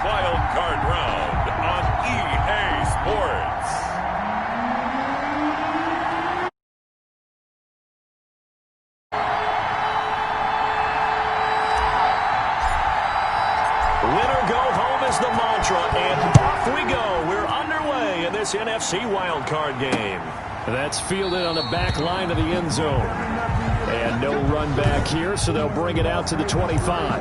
Wild Card Round on EA Sports. Winner go home is the mantra, and off we go. We're underway in this NFC Wild Card game. That's fielded on the back line of the end zone. And no run back here, so they'll bring it out to the 25.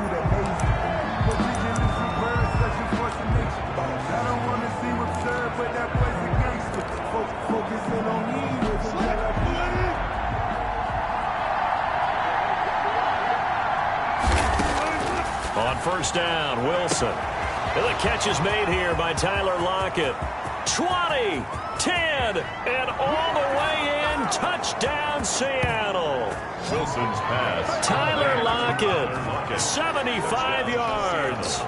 On first down, Wilson. And the catch is made here by Tyler Lockett. 20, 10, and all the way in. Touchdown, Seattle. Wilson's pass. Tyler Lockett, 75 yards.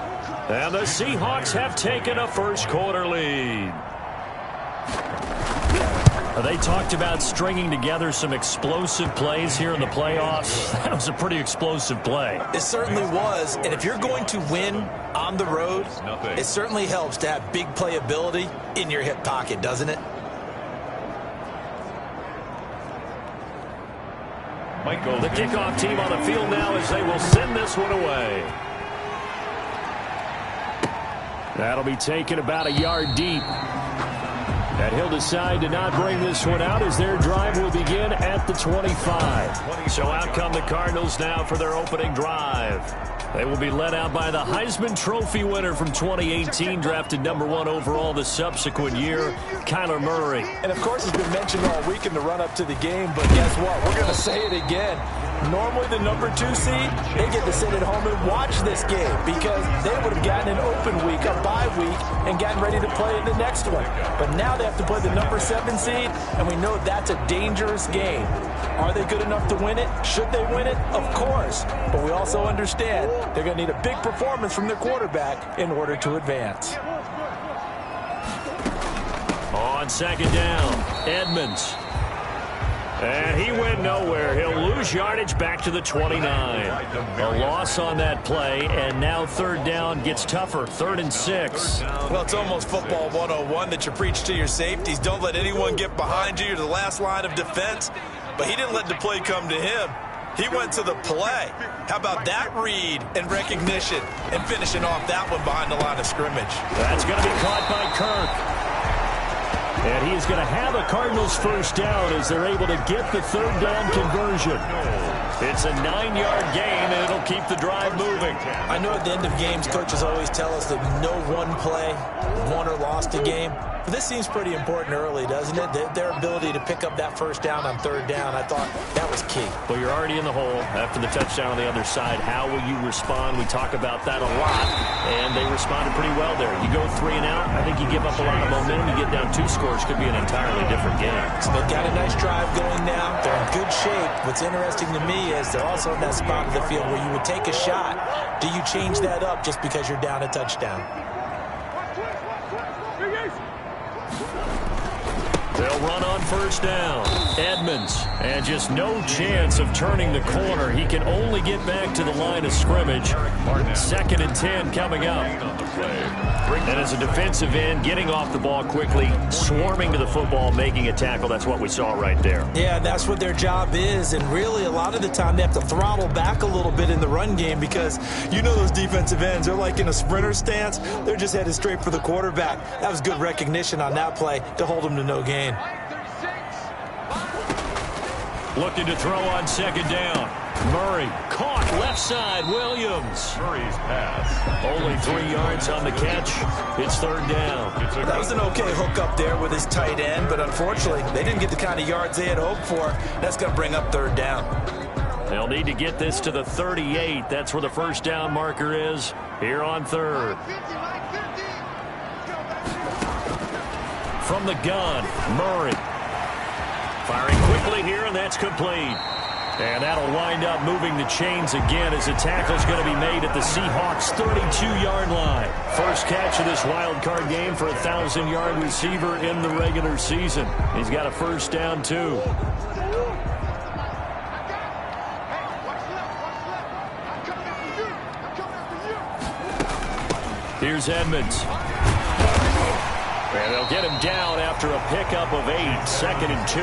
And the Seahawks have taken a first quarter lead. They talked about stringing together some explosive plays here in the playoffs. That was a pretty explosive play. It certainly was. And if you're going to win on the road, it certainly helps to have big playability in your hip pocket, doesn't it? The kickoff team on the field now as they will send this one away. That'll be taken about a yard deep. And he'll decide to not bring this one out as their drive will begin at the 25. So out come the Cardinals now for their opening drive. They will be led out by the Heisman Trophy winner from 2018, drafted #1 overall the subsequent year, Kyler Murray. And, of course, it's been mentioned all week in the run-up to the game, but guess what? We're going to say it again. Normally the #2 seed, they get to sit at home and watch this game because they would have gotten an open week, a bye week, and gotten ready to play in the next one. But now they have to play the #7 seed, and we know that's a dangerous game. Are they good enough to win it? Should they win it? Of course. But we also understand they're going to need a big performance from their quarterback in order to advance. On second down, Edmonds. And he went nowhere. He'll lose yardage back to the 29. A loss on that play, and now third down gets tougher. 3rd and 6. Well, it's almost football 101 that you preach to your safeties. Don't let anyone get behind you. You're the last line of defense. But he didn't let the play come to him. He went to the play. How about that read and recognition and finishing off that one behind the line of scrimmage? That's going to be caught by Kirk. And he's going to have a Cardinals first down as they're able to get the third down conversion. It's a 9-yard gain, and it'll keep the drive moving. I know at the end of games, coaches always tell us that no one play won or lost a game. But this seems pretty important early, doesn't it? Their ability to pick up that first down on third down, I thought that was key. Well, you're already in the hole after the touchdown on the other side. How will you respond? We talk about that a lot, and they responded pretty well there. You go 3 and out, I think you give up a lot of momentum. You get down 2 scores, could be an entirely different game. So they've got a nice drive going now. They're in good shape. What's interesting to me is they're also in that spot of the field where you would take a shot. Do you change that up just because you're down a touchdown? They'll run on first down. Edmonds, and just no chance of turning the corner. He can only get back to the line of scrimmage. 2nd and 10 coming up. And as a defensive end, getting off the ball quickly, swarming to the football, making a tackle. That's what we saw right there. Yeah, that's what their job is. And really, a lot of the time, they have to throttle back a little bit in the run game because you know those defensive ends, they're like in a sprinter stance. They're just headed straight for the quarterback. That was good recognition on that play to hold them to no gain. Looking to throw on second down. Murray caught left side. Williams. Murray's pass. Only 3 yards on the catch. It's third down. That was an okay hook up there with his tight end, but unfortunately, they didn't get the kind of yards they had hoped for. That's going to bring up third down. They'll need to get this to the 38. That's where the first down marker is here on third. From the gun, Murray. Firing quickly here, and that's complete. And that'll wind up moving the chains again as the tackle's going to be made at the Seahawks' 32-yard line. First catch of this wild card game for a 1,000-yard receiver in the regular season. He's got a first down, too. Here's Edmonds. And they'll get him down after a pickup of 8, 2nd and 2.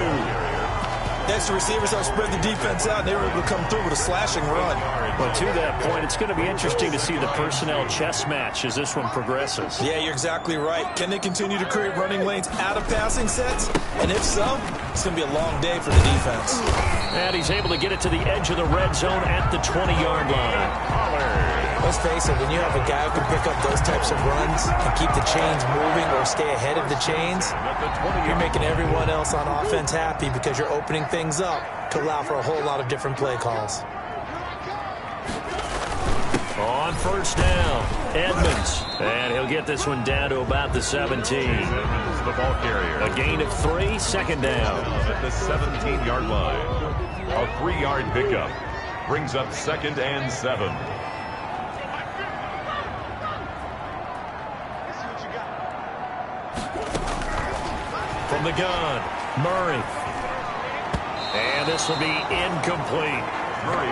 Next, receivers help spread the defense out, and they were able to come through with a slashing run. Well, to that point, it's going to be interesting to see the personnel chess match as this one progresses. Yeah, you're exactly right. Can they continue to create running lanes out of passing sets? And if so, it's going to be a long day for the defense. And he's able to get it to the edge of the red zone at the 20-yard line. Let's face it, when you have a guy who can pick up those types of runs and keep the chains moving or stay ahead of the chains, you're making everyone else on offense happy because you're opening things up to allow for a whole lot of different play calls. On first down, Edmonds. And he'll get this one down to about the 17. The ball carrier. A gain of 3, 2nd down. At the 17-yard line. A 3-yard pickup. Brings up 2nd and 7. From the gun, Murray. And this will be incomplete.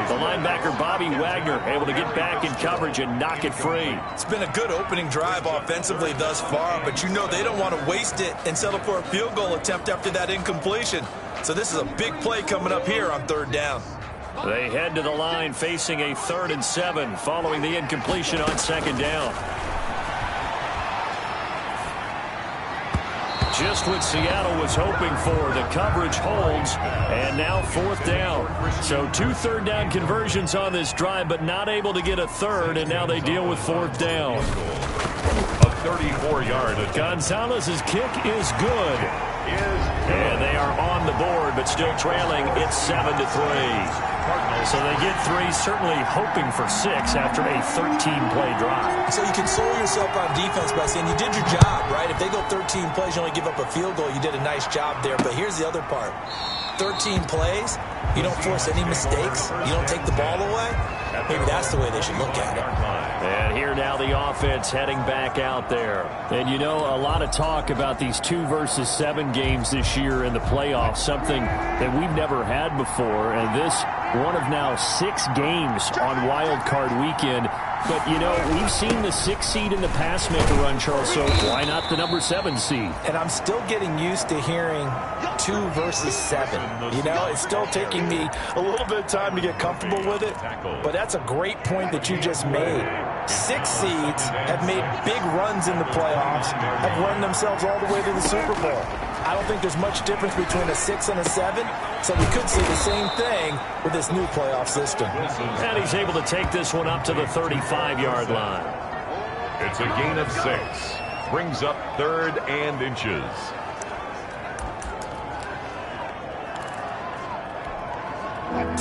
The linebacker, Bobby Wagner, able to get back in coverage and knock it free. It's been a good opening drive offensively thus far, but you know they don't want to waste it and settle for a field goal attempt after that incompletion. So this is a big play coming up here on 3rd down. They head to the line facing a 3rd and 7 following the incompletion on 2nd down. Just what Seattle was hoping for. The coverage holds, and now 4th down. So 2 3rd down conversions on this drive, but not able to get a 3rd, and now they deal with 4th down. A 34-yard attempt. Gonzalez's kick is good. And they are on the board, but still trailing. It's 7-3. So they get 3, certainly hoping for 6 after a 13-play drive. So you console yourself on defense by saying you did your job, right? If they go 13 plays, you only give up a field goal, you did a nice job there. But here's the other part. 13 plays, you don't force any mistakes, you don't take the ball away. Maybe that's the way they should look at it. And here now the offense heading back out there. And you know, a lot of talk about these 2 versus 7 games this year in the playoffs, something that we've never had before. And this, one of now 6 games on Wild Card Weekend. But, you know, we've seen the 6 seed in the past make a run, Charles, so why not the number 7 seed? And I'm still getting used to hearing 2 versus 7. You know, it's still taking me a little bit of time to get comfortable with it. But that's a great point that you just made. 6 seeds have made big runs in the playoffs, have run themselves all the way to the Super Bowl. I don't think there's much difference between a 6 and a 7, so we could see the same thing with this new playoff system. And he's able to take this one up to the 35-yard line. It's a gain of 6. Brings up 3rd and inches.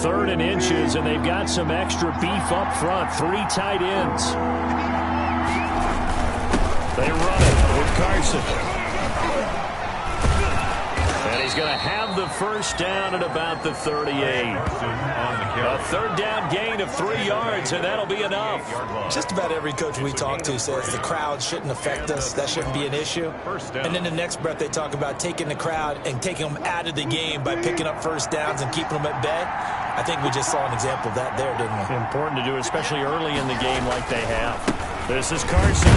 Third and inches, and they've got some extra beef up front. 3 tight ends. They run it with Carson. And he's going to have the first down at about the 38. A 3rd down gain of 3 yards, and that'll be enough. Just about every coach we talk to says the crowd shouldn't affect us. That shouldn't be an issue. And then the next breath they talk about taking the crowd and taking them out of the game by picking up first downs and keeping them at bay. I think we just saw an example of that there, didn't we? Important to do, especially early in the game like they have. This is Carson.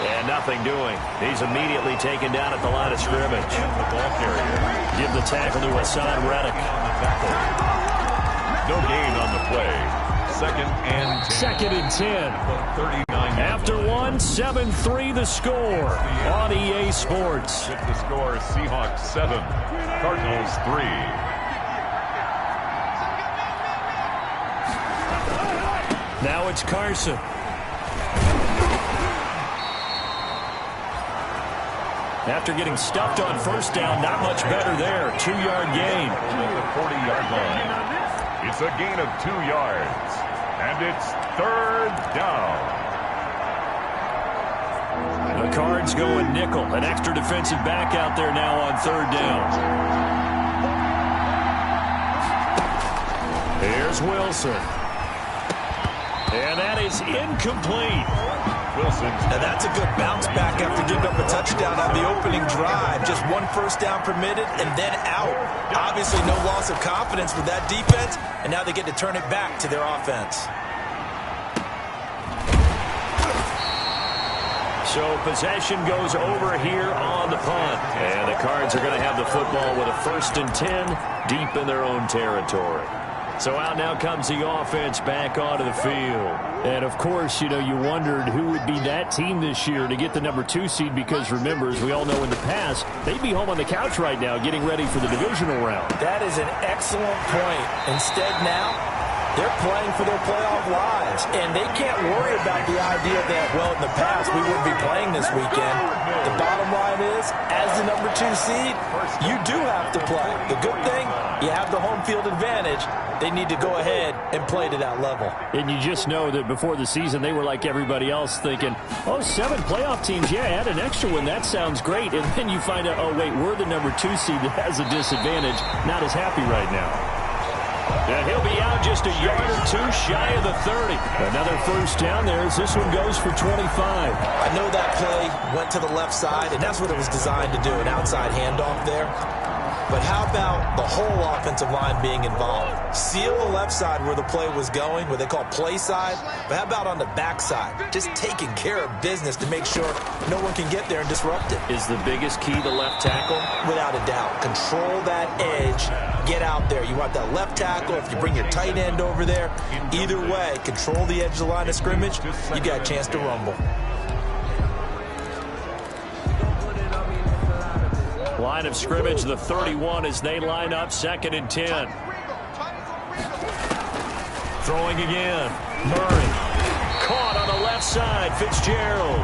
And nothing doing. He's immediately taken down at the line of scrimmage. The ball carrier. Give the tackle to Hassan Reddick. No gain on the play. 2nd and 10. 2nd and 10. 39. After 1, 7-3 the score on EA Sports. With the score, Seahawks 7, Cardinals 3. Now it's Carson. After getting stuffed on first down, not much better there. 2-yard gain. The 40-yard line. It's a gain of 2 yards. And it's 3rd down. The Cards going nickel. An extra defensive back out there now on 3rd down. Here's Wilson. And that is incomplete. Wilson. Now that's a good bounce back after giving up a touchdown on the opening drive. Just 1 first down permitted and then out. Obviously no loss of confidence with that defense, and now they get to turn it back to their offense. So possession goes over here on the punt. And the Cards are going to have the football with a 1st and 10 deep in their own territory. So out now comes the offense back onto the field. And, of course, you know, you wondered who would be that team this year to get the number 2 seed because, remember, as we all know in the past, they'd be home on the couch right now getting ready for the divisional round. That is an excellent point. Instead now, they're playing for their playoff lives, and they can't worry about the idea that, well, in the past, we wouldn't be playing this weekend. The bottom line is, as the number 2 seed, you do have to play. The good thing, you have the home field advantage. They need to go ahead and play to that level. And you just know that before the season, they were like everybody else thinking, oh, 7 playoff teams, yeah, add an extra one. That sounds great. And then you find out, oh, wait, we're the number 2 seed that has a disadvantage. Not as happy right now. And he'll be out just a yard or 2 shy of the 30. Another first down there as this one goes for 25. I know that play went to the left side, and that's what it was designed to do, an outside handoff there. But how about the whole offensive line being involved? Seal the left side where the play was going, what they call play side. But how about on the back side? Just taking care of business to make sure no one can get there and disrupt it. Is the biggest key the left tackle? Without a doubt. Control that edge. Get out there. You want that left tackle. If you bring your tight end over there, either way, control the edge of the line of scrimmage, you got a chance to rumble. Line of scrimmage, the 31 as they line up 2nd and 10. Throwing again. Murray. Caught on the left side. Fitzgerald.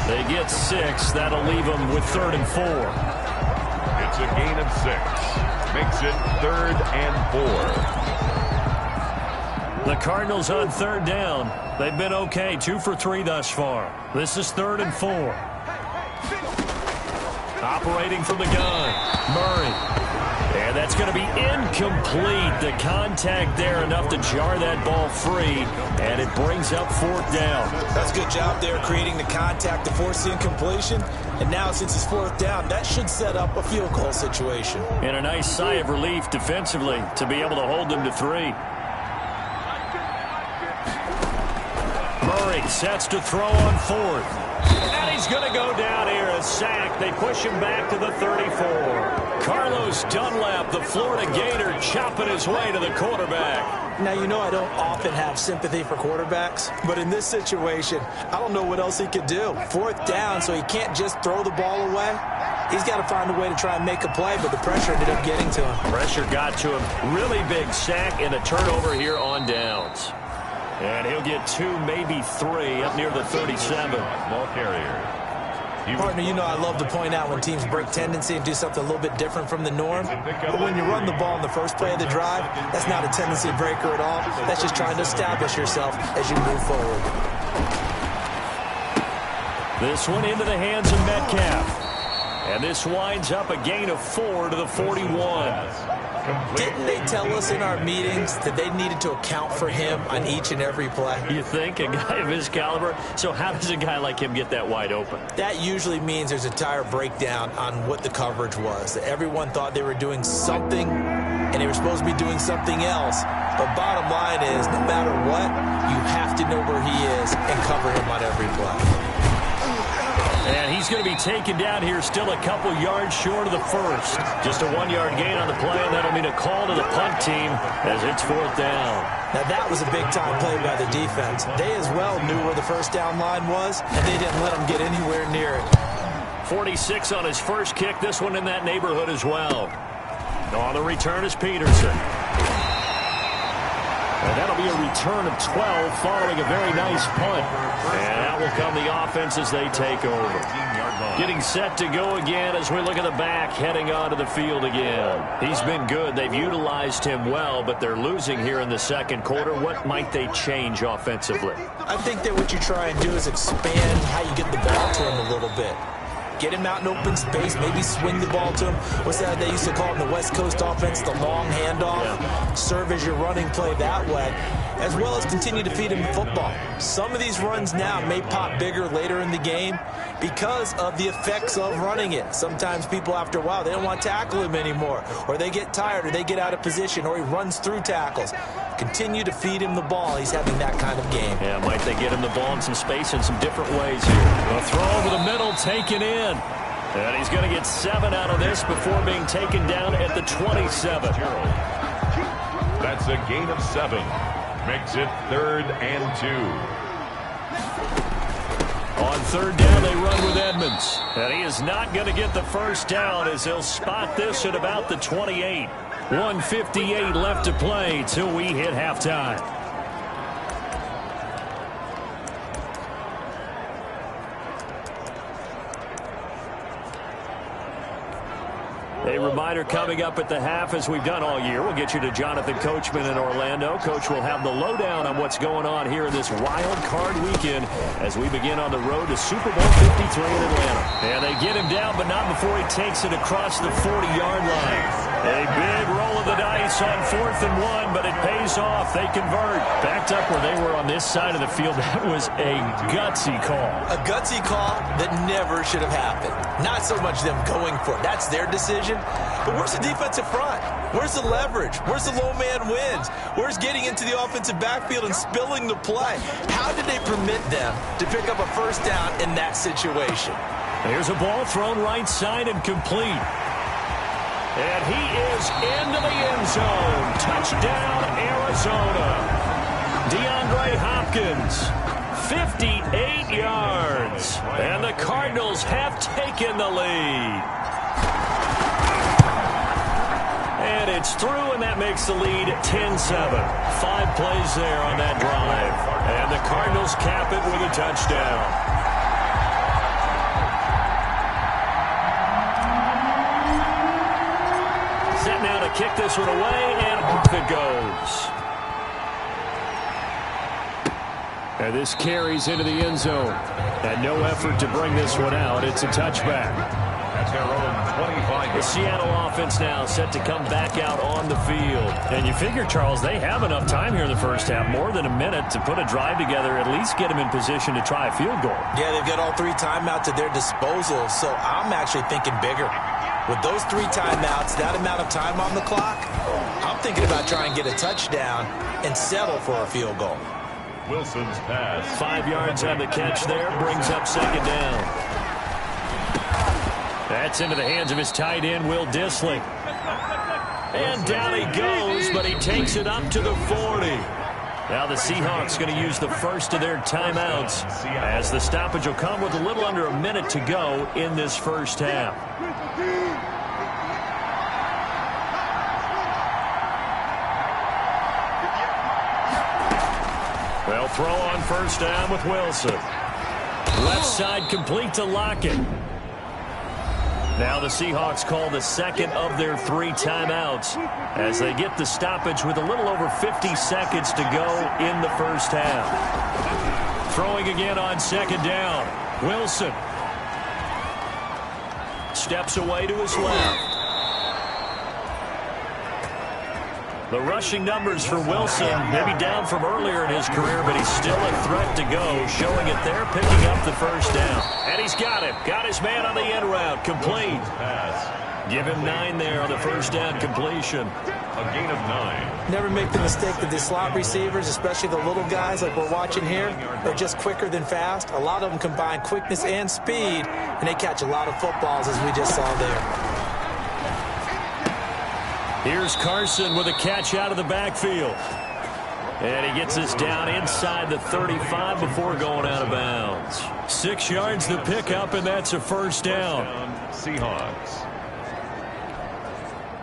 They get 6. That'll leave them with 3rd and 4. It's a gain of 6. Makes it 3rd and 4. The Cardinals on 3rd down. They've been okay. 2 for 3 thus far. This is 3rd and 4. Operating from the gun, Murray. And that's going to be incomplete. The contact there enough to jar that ball free, and it brings up 4th down. That's a good job there creating the contact to force the incompletion. And now since it's 4th down, that should set up a field goal situation. And a nice sigh of relief defensively to be able to hold them to 3. Murray sets to throw on 4th. And he's going to go down here, a sack. They push him back to the 34. Carlos Dunlap, the Florida Gator, chopping his way to the quarterback. Now, you know I don't often have sympathy for quarterbacks, but in this situation, I don't know what else he could do. 4th down, so he can't just throw the ball away. He's got to find a way to try and make a play, but the pressure ended up getting to him. Pressure got to him. Really big sack and a turnover here on downs. And he'll get 2, maybe 3 up near the 37. Ball carrier. Partner, you know I love to point out when teams break tendency and do something a little bit different from the norm. But when you run the ball in the first play of the drive, that's not a tendency breaker at all. That's just trying to establish yourself as you move forward. This one into the hands of Metcalf. And this winds up a gain of 4 to the 41. Didn't they tell us in our meetings that they needed to account for him on each and every play? You think? A guy of his caliber? So how does a guy like him get that wide open? That usually means there's a entire breakdown on what the coverage was. That everyone thought they were doing something, and they were supposed to be doing something else. But bottom line is, no matter what, you have to know where he is and cover him on every play. And he's going to be taken down here still a couple yards short of the first. Just a 1-yard gain on the play, and that'll mean a call to the punt team as it's 4th down. Now, that was a big-time play by the defense. They as well knew where the first down line was, and they didn't let them get anywhere near it. 46 on his first kick. This one in that neighborhood as well. On the return is Peterson. And that'll be a return of 12 following a very nice punt. And out will come the offense as they take over. Getting set to go again as we look at the back, heading onto the field again. He's been good. They've utilized him well, but they're losing here in the 2nd quarter. What might they change offensively? I think that what you try and do is expand how you get the ball to him a little bit. Get him out in open space, maybe swing the ball to him. What's that they used to call it in the West Coast offense, the long handoff? Yeah. Serve as your running play that way, as well as continue to feed him football. Some of these runs now may pop bigger later in the game because of the effects of running it. Sometimes people, after a while, they don't want to tackle him anymore, or they get tired, or they get out of position, or he runs through tackles. Continue to feed him the ball. He's having that kind of game. Yeah, might they get him the ball in some space in some different ways here. A throw over the middle, taken in. And he's going to get 7 out of this before being taken down at the 27. That's a gain of 7. Makes it 3rd and 2. On 3rd down, they run with Edmonds. And he is not going to get the first down as he'll spot this at about the 28. 1:58 left to play till we hit halftime. A reminder coming up at the half, as we've done all year. We'll get you to Jonathan Coachman in Orlando. Coach will have the lowdown on what's going on here in this wild card weekend as we begin on the road to Super Bowl 53 in Atlanta. And they get him down, but not before he takes it across the 40-yard line. A big roll of the dice on 4th and 1, but it pays off. They convert. Backed up where they were on this side of the field. That was a gutsy call. A gutsy call that never should have happened. Not so much them going for it. That's their decision. But where's the defensive front? Where's the leverage? Where's the low man wins? Where's getting into the offensive backfield and spilling the play? How did they permit them to pick up a first down in that situation? Here's a ball thrown right side and complete. And he is into the end zone. Touchdown, Arizona. DeAndre Hopkins, 58 yards. And the Cardinals have taken the lead. And it's through, and that makes the lead 10-7. 5 plays there on that drive. And the Cardinals cap it with a touchdown. Set now to kick this one away, and off it goes. And this carries into the end zone. And no effort to bring this one out. It's a touchback. That's their own 25. The Seattle offense now set to come back out on the field. And you figure, Charles, they have enough time here in the first half, more than a minute, to put a drive together, at least get them in position to try a field goal. Yeah, they've got all 3 timeouts at their disposal, so I'm actually thinking bigger. With those 3 timeouts, that amount of time on the clock, I'm thinking about trying to get a touchdown and settle for a field goal. Wilson's pass. 5 yards on the catch there, brings up 2nd down. That's into the hands of his tight end, Will Dissly. And down he goes, but he takes it up to the 40. Now the Seahawks going to use the first of their timeouts as the stoppage will come with a little under a minute to go in this first half. They'll throw on first down with Wilson. Left side complete to Lockett. Now the Seahawks call the second of their 3 timeouts as they get the stoppage with a little over 50 seconds to go in the first half. Throwing again on 2nd down. Wilson steps away to his left. The rushing numbers for Wilson maybe down from earlier in his career, but he's still a threat to go, showing it there, picking up the first down. And he's got him. Got his man on the end route. Complete. Give him 9 there on the first down completion. A gain of 9. Never make the mistake that the slot receivers, especially the little guys like we're watching here, are just quicker than fast. A lot of them combine quickness and speed, and they catch a lot of footballs, as we just saw there. Here's Carson with a catch out of the backfield. And he gets us down inside the 35 before going out of bounds. 6 yards to pick up, and that's a first down. Seahawks.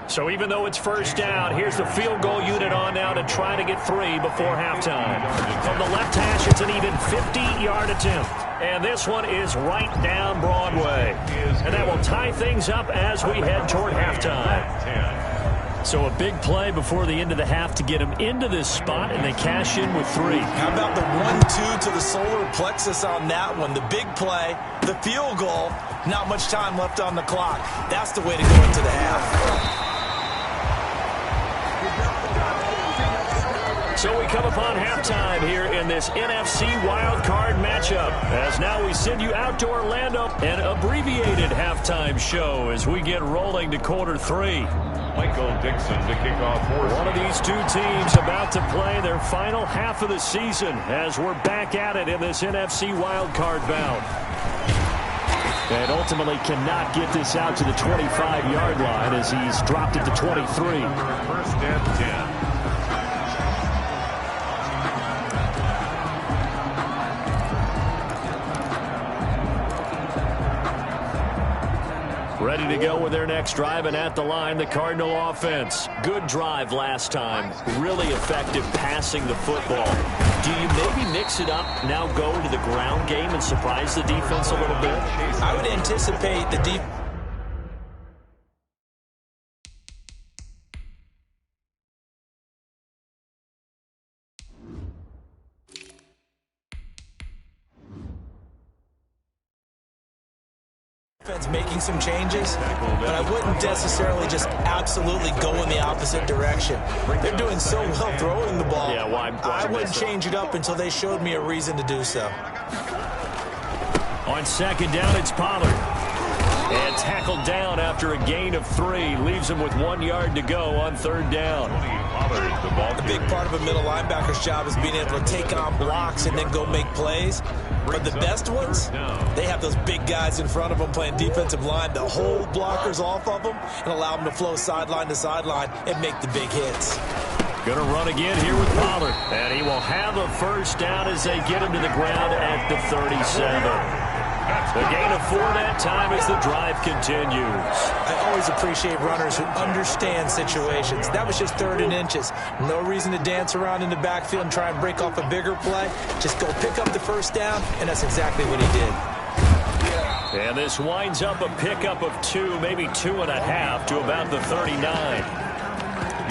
So even though it's first down, here's the field goal unit on now to try to get 3 before halftime. From the left hash, it's an even 50-yard attempt. And this one is right down Broadway. And that will tie things up as we head toward halftime. So a big play before the end of the half to get him into this spot, and they cash in with 3. How about the 1-2 to the solar plexus on that one? The big play, the field goal, not much time left on the clock. That's the way to go into the half. So we come upon halftime here in this NFC wildcard matchup as Now we send you out to Orlando. An abbreviated halftime show as we get rolling to quarter 3. Michael Dixon to kick off for one of these two teams about to play their final half of the season as we're back at it in this NFC wildcard bout. And ultimately cannot get this out to the 25-yard line as he's dropped it to 23. First and 10. Ready to go with their next drive, and at the line, the Cardinal offense. Good drive last time. Really effective passing the football. Do you maybe mix it up, now go to the ground game and surprise the defense a little bit? I would anticipate the defense making some changes, but I wouldn't necessarily just absolutely go in the opposite direction. They're doing so well throwing the ball. Yeah, why I wouldn't change it up until they showed me a reason to do so. On second down, it's Pollard. And tackled down after a gain of 3. Leaves him with 1 yard to go on third down. The big part of a middle linebacker's job is being able to take on blocks and then go make plays. But the best ones, they have those big guys in front of them playing defensive line to hold blockers off of them and allow them to flow sideline to sideline and make the big hits. Going to run again here with Pollard. And he will have a first down as they get him to the ground at the 37. A gain of 4 that time as the drive continues. I always appreciate runners who understand situations. That was just 3rd and inches. No reason to dance around in the backfield and try and break off a bigger play. Just go pick up the first down, and that's exactly what he did. And this winds up a pickup of 2, maybe 2.5 to about the 39.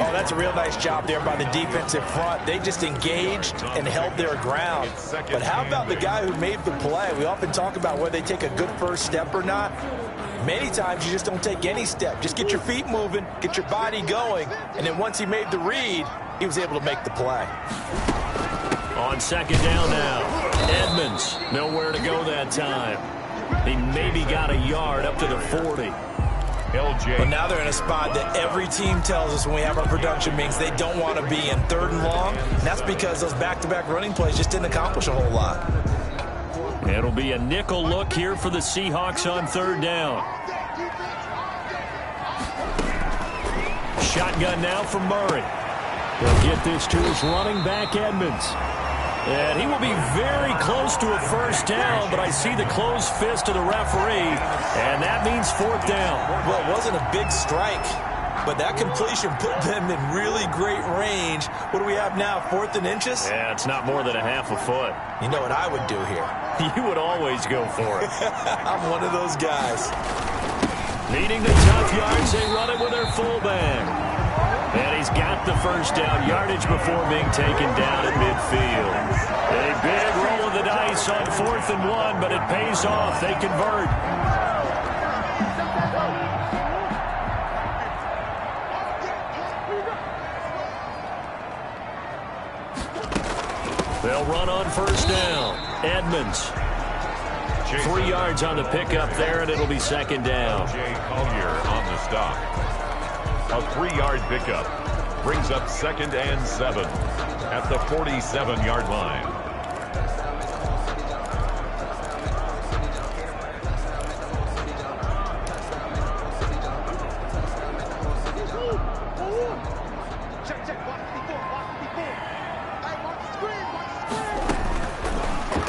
Oh, that's a real nice job there by the defensive front. They just engaged and held their ground. But how about the guy who made the play? We often talk about whether they take a good first step or not. Many times you just don't take any step. Just get your feet moving, get your body going, and then once he made the read, he was able to make the play. On second down now, Edmonds, nowhere to go that time. He maybe got a yard up to the 40. But now they're in a spot that every team tells us when we have our production meetings they don't want to be in, 3rd and long. And that's because those back-to-back running plays just didn't accomplish a whole lot. It'll be a nickel look here for the Seahawks on 3rd down. Shotgun now for Murray. He'll get this to his running back, Edmonds. And he will be very close to a first down, but I see the closed fist of the referee, and that means 4th down. Well, it wasn't a big strike, but that completion put them in really great range. What do we have now, 4th and inches? Yeah, it's not more than a half a foot. You know what I would do here? You would always go for it. I'm one of those guys. Needing the tough yards, they run it with their fullback. And he's got the first down yardage before being taken down at midfield. A big roll of the dice on 4th and 1, but it pays off. They convert. They'll run on first down. Edmonds. 3 yards on the pickup there, and it'll be second down. Jay Collier on the stop. A 3-yard pickup brings up 2nd and 7 at the 47-yard line.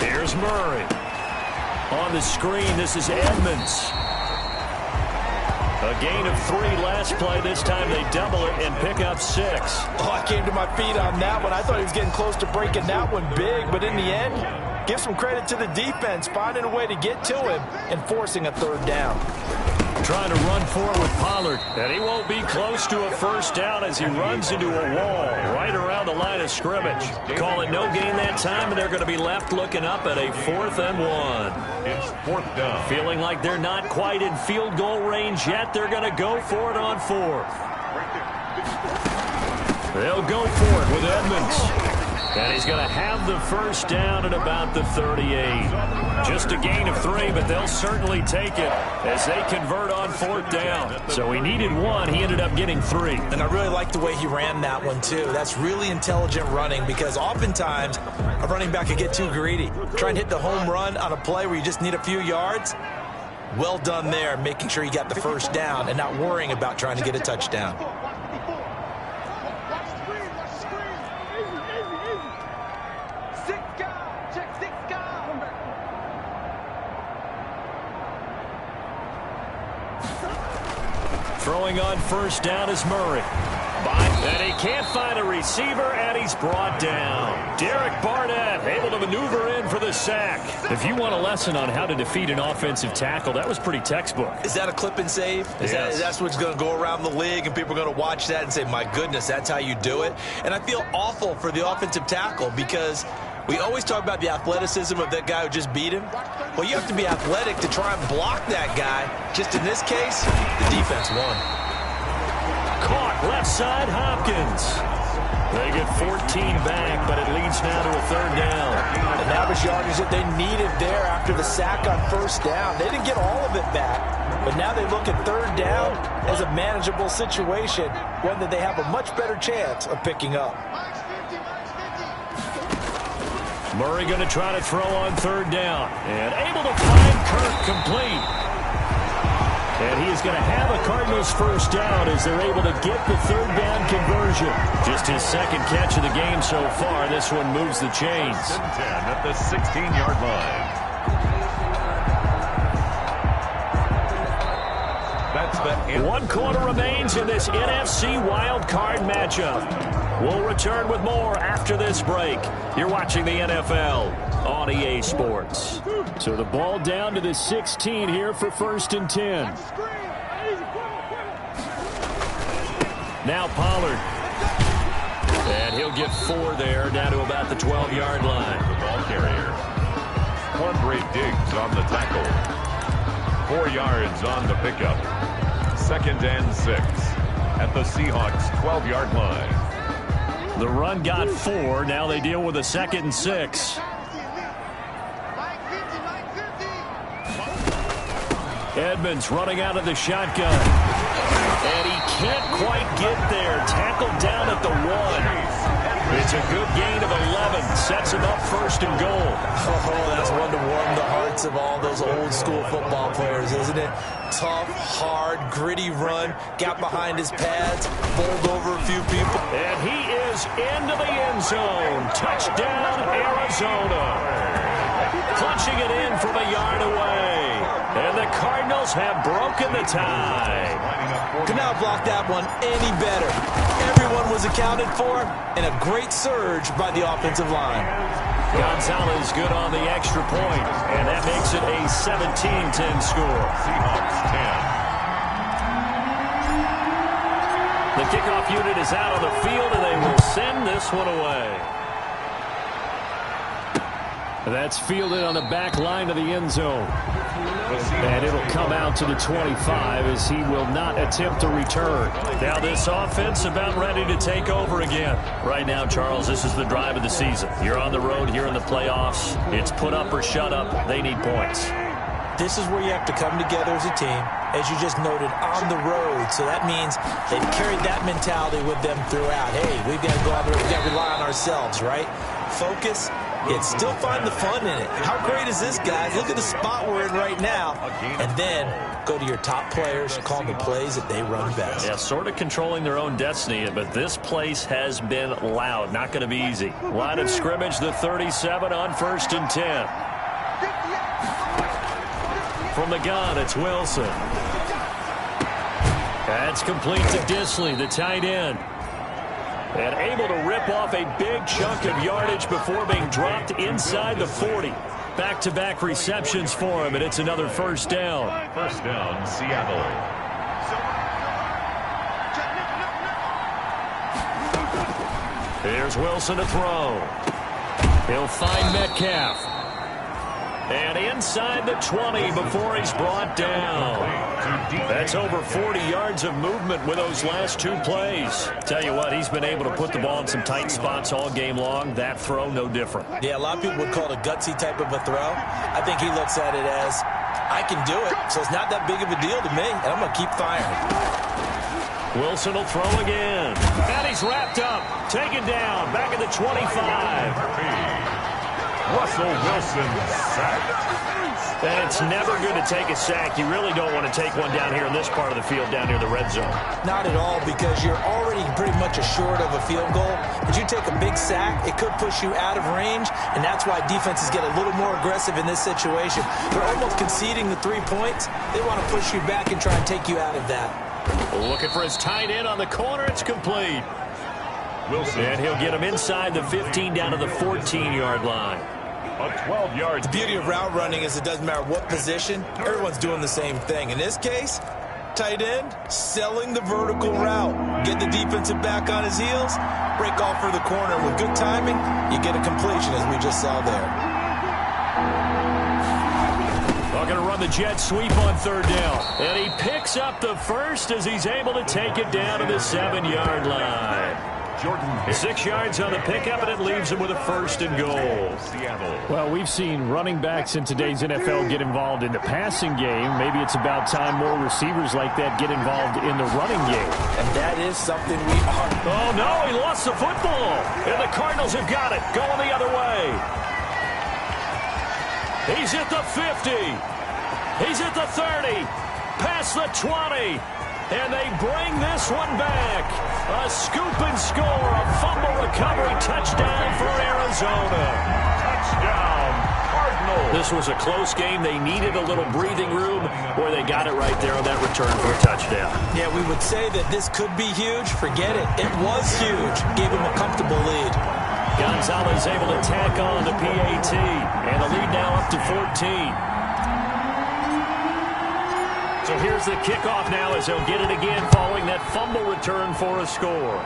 Here's Murray. On the screen, this is Edmonds. A gain of 3 last play. This time they double it and pick up 6. Oh, I came to my feet on that one. I thought he was getting close to breaking that one big, but in the end, give some credit to the defense, finding a way to get to him and forcing a 3rd down. Trying to run forward with Pollard, and he won't be close to a first down as he runs into a wall right around the line of scrimmage. Call it no gain that time, and they're going to be left looking up at a 4th and 1. It's 4th down. Feeling like they're not quite in field goal range yet, they're going to go for it on 4th. They'll go for it with Edmonds. And he's going to have the first down at about the 38. Just a gain of 3, but they'll certainly take it as they convert on 4th down. So he needed 1. He ended up getting 3. And I really like the way he ran that one, too. That's really intelligent running because oftentimes a running back can get too greedy. Try and hit the home run on a play where you just need a few yards. Well done there, making sure you got the first down and not worrying about trying to get a touchdown. Throwing on first down is Murray. And he can't find a receiver, and he's brought down. Derek Barnett able to maneuver in for the sack. If you want a lesson on how to defeat an offensive tackle, that was pretty textbook. Is that a clip and save? That's what's going to go around the league, and people are going to watch that and say, my goodness, that's how you do it? And I feel awful for the offensive tackle because we always talk about the athleticism of that guy who just beat him. Well, you have to be athletic to try and block that guy. Just in this case, the defense won. Caught left side, Hopkins. They get 14 back, but it leads now to a 3rd down. The average yardage that they needed there after the sack on first down. They didn't get all of it back, but now they look at 3rd down as a manageable situation, one that they have a much better chance of picking up. Murray going to try to throw on 3rd down. And able to find Kirk complete. And he is going to have a Cardinals first down as they're able to get the 3rd down conversion. Just his 2nd catch of the game so far. This one moves the chains. 10 at the 16-yard line. That's the 1 quarter remains in this NFC wild card matchup. We'll return with more after this break. You're watching the NFL on EA Sports. So the ball down to the 16 here for 1st and 10. Now Pollard. And he'll get 4 there, down to about the 12-yard line. The ball carrier. Quandre Diggs on the tackle. 4 yards on the pickup. 2nd and 6 at the Seahawks 12-yard line. The run got 4. Now they deal with a 2nd and 6. Edmonds running out of the shotgun. And he can't quite get there. Tackled down at the 1. It's a good gain of 11. Sets him up 1st and goal. Oh, that's one to warm the hearts of all those old school football players, isn't it? Tough, hard, gritty run. Got behind his pads. Bowled over a few people. And he is into the end zone. Touchdown, Arizona. Punching it in from a yard away. And the Cardinals have broken the tie. Could not block that one any better. Everyone was accounted for, and a great surge by the offensive line. Gonzalez good on the extra point, and that makes it a 17-10 score. Seahawks 10. The kickoff unit is out on the field, and they will send this one away. That's fielded on the back line of the end zone. And it'll come out to the 25 as he will not attempt to return. Now this offense about ready to take over again. Right now, Charles, this is the drive of the season. You're on the road here in the playoffs. It's put up or shut up. They need points. This is where you have to come together as a team, as you just noted, on the road. So that means they've carried that mentality with them throughout. Hey, we've got to go out there, we've got to rely on ourselves, right? Focus. Yet still find the fun in it. How great is this, guys? Look at the spot we're in right now. And then go to your top players, call the plays that they run best. Yeah, sort of controlling their own destiny, but this place has been loud. Not going to be easy. Line of scrimmage, the 37 on 1st and 10. From the gun, it's Wilson. That's complete to Disley, the tight end. And able to rip off a big chunk of yardage before being dropped inside the 40. Back-to-back receptions for him, and it's another 1st down. 1st down, Seattle. Here's Wilson to throw. He'll find Metcalf. And inside the 20 before he's brought down. That's over 40 yards of movement with those last two plays. Tell you what, he's been able to put the ball in some tight spots all game long. That throw, no different. Yeah, a lot of people would call it a gutsy type of a throw. I think he looks at it as, I can do it, so it's not that big of a deal to me, and I'm going to keep firing. Wilson will throw again. And he's wrapped up. Taken down. Back at the 25. Russell Wilson sacked. And it's never good to take a sack. You really don't want to take one down here in this part of the field, down near the red zone. Not at all, because you're already pretty much assured of a field goal. But you take a big sack, it could push you out of range, and that's why defenses get a little more aggressive in this situation. They're almost conceding the 3 points. They want to push you back and try and take you out of that. Looking for his tight end on the corner. It's complete. Wilson. And he'll get him inside the 15 down to the 14-yard line. A 12-yard. The beauty of route running is it doesn't matter what position. Everyone's doing the same thing. In this case, tight end, selling the vertical route. Get the defensive back on his heels, break off for the corner. With good timing, you get a completion, as we just saw there. They're going to run the jet sweep on third down. And he picks up the first as he's able to take it down to the 7-yard line. Jordan 6 yards on the pickup, and it leaves him with a first and goal. Seattle. Well, we've seen running backs in today's NFL get involved in the passing game. Maybe it's about time more receivers like that get involved in the running game. And that is something we are. Oh, no, he lost the football. And the Cardinals have got it, going the other way. He's at the 50. He's at the 30. Past the 20. And they bring this one back. A scoop and score, a fumble recovery touchdown for Arizona. Touchdown, Cardinals. This was a close game. They needed a little breathing room, where they got it right there on that return for a touchdown. Yeah, we would say that this could be huge. Forget it. It was huge. Gave him a comfortable lead. Gonzalez able to tack on the PAT. And the lead now up to 14. So here's the kickoff now as he'll get it again following that fumble return for a score.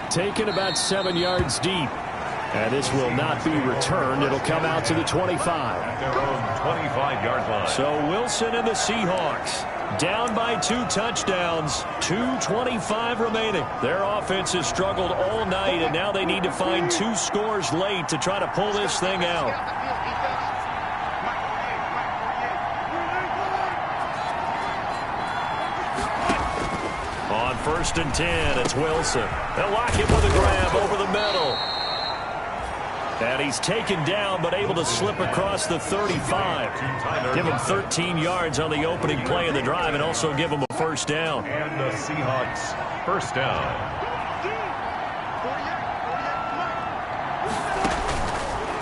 Taken about 7 yards deep. And this will not be returned. It'll come out to the 25. At their own 25-yard line. So Wilson and the Seahawks down by 2 touchdowns. 2:25 remaining. Their offense has struggled all night, and now they need to find 2 scores late to try to pull this thing out. On 1st and 10, it's Wilson. They'll lock him with a grab over the middle. And he's taken down, but able to slip across the 35. Give him 13 yards on the opening play of the drive and also give him a first down. And the Seahawks first down.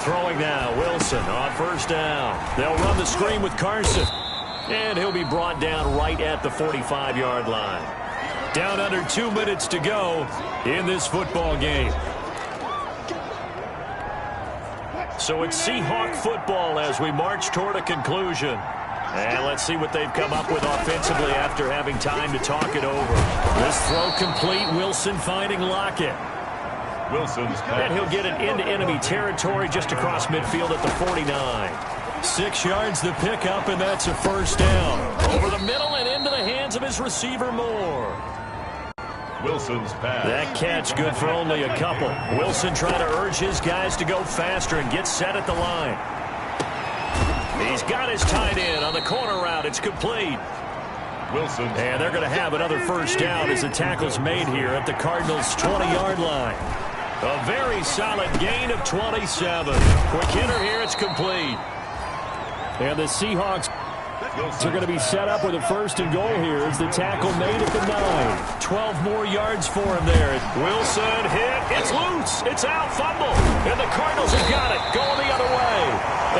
Throwing now, Wilson on first down. They'll run the screen with Carson. And he'll be brought down right at the 45-yard line. Down under 2 minutes to go in this football game. So it's Seahawk football as we march toward a conclusion. And let's see what they've come up with offensively after having time to talk it over. This throw complete. Wilson finding Lockett. Wilson's pass. And he'll get it into enemy territory just across midfield at the 49. 6 yards the pickup, and that's a first down. Over the middle and into the hands of his receiver Moore. Wilson's pass. That catch good for only a couple. Wilson trying to urge his guys to go faster and get set at the line. He's got his tight end on the corner route. It's complete. Wilson. And they're going to have another first down as the tackle's made here at the Cardinals' 20-yard line. A very solid gain of 27. Quick hitter here. It's complete. And the Seahawks are going to be set up with a first and goal here as the tackle made at the 9. 12 more yards for him there. Wilson hit. It's loose. It's out. Fumble. And the Cardinals have got it. Going the other way.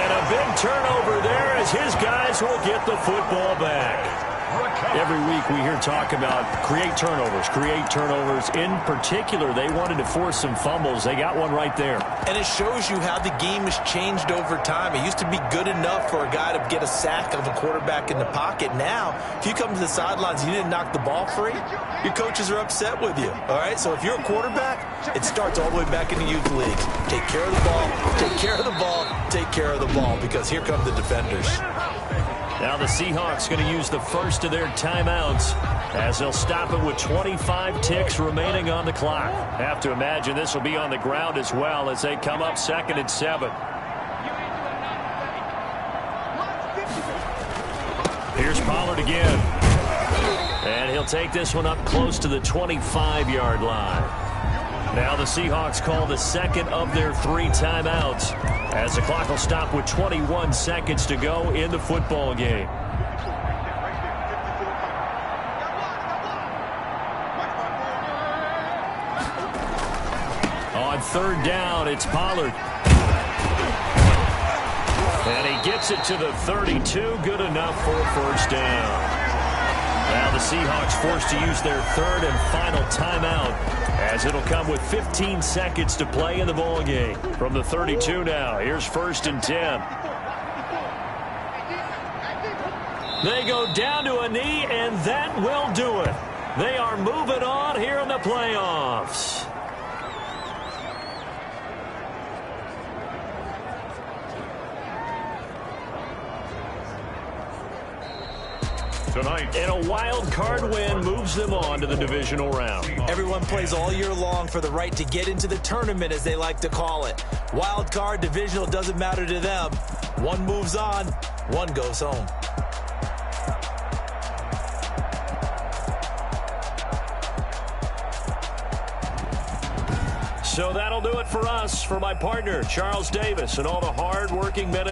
And a big turnover there as his guys will get the football back. Every week we hear talk about create turnovers. In particular, they wanted to force some fumbles. They got one right there. And it shows you how the game has changed over time. It used to be good enough for a guy to get a sack of a quarterback in the pocket. Now, if you come to the sidelines and you didn't knock the ball free, your coaches are upset with you. All right, so if you're a quarterback, It starts all the way back in the youth leagues. Take care of the ball, take care of the ball, take care of the ball, because here come the defenders. Now the Seahawks going to use the first of their timeouts as they'll stop it with 25 ticks remaining on the clock. Have to imagine this will be on the ground as well as they come up 2nd and 7. Here's Pollard again. And he'll take this one up close to the 25-yard line. Now the Seahawks call the second of their 3 timeouts as the clock will stop with 21 seconds to go in the football game. On 3rd down, it's Pollard. And he gets it to the 32. Good enough for a first down. Now the Seahawks forced to use their 3rd and final timeout as it'll come with 15 seconds to play in the ball game. From the 32 now, here's 1st and 10. They go down to a knee, and that will do it. They are moving on here in the playoffs. Tonight, And a wild card win moves them on to the divisional round. Everyone plays all year long for the right to get into the tournament, as they like to call it. Wild card, divisional, doesn't matter to them. One moves on, one goes home. So that'll do it for us. For my partner, Charles Davis, and all the hard-working men and